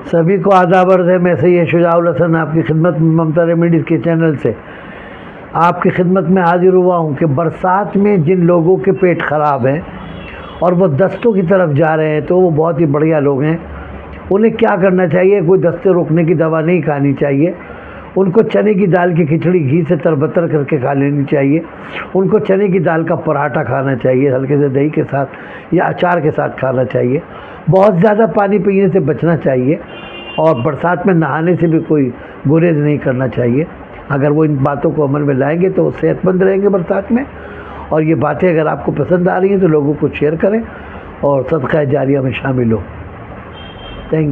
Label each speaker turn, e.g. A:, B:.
A: सभी को आदाब अर्ज़ है। मैं सैयद शुजाउल हसन आपकी खिदमत में ममता रेमेडीज़ के चैनल से आपकी खिदमत में हाजिर हुआ हूँ कि बरसात में जिन लोगों के पेट ख़राब हैं और वो दस्तों की तरफ जा रहे हैं, तो वो बहुत ही बढ़िया लोग हैं। उन्हें क्या करना चाहिए? कोई दस्ते रोकने की दवा नहीं खानी चाहिए। उनको चने की दाल की खिचड़ी घी से तरबतर करके खा लेनी चाहिए। उनको चने की दाल का पराठा खाना चाहिए, हल्के से दही के साथ या अचार के साथ खाना चाहिए। बहुत ज़्यादा पानी पीने से बचना चाहिए और बरसात में नहाने से भी कोई गुरेज नहीं करना चाहिए। अगर वो इन बातों को अमल में लाएंगे तो वो सेहतमंद रहेंगे बरसात में। और ये बातें अगर आपको पसंद आ रही हैं तो लोगों को शेयर करें और सदका जारिया में शामिल हो। थैंक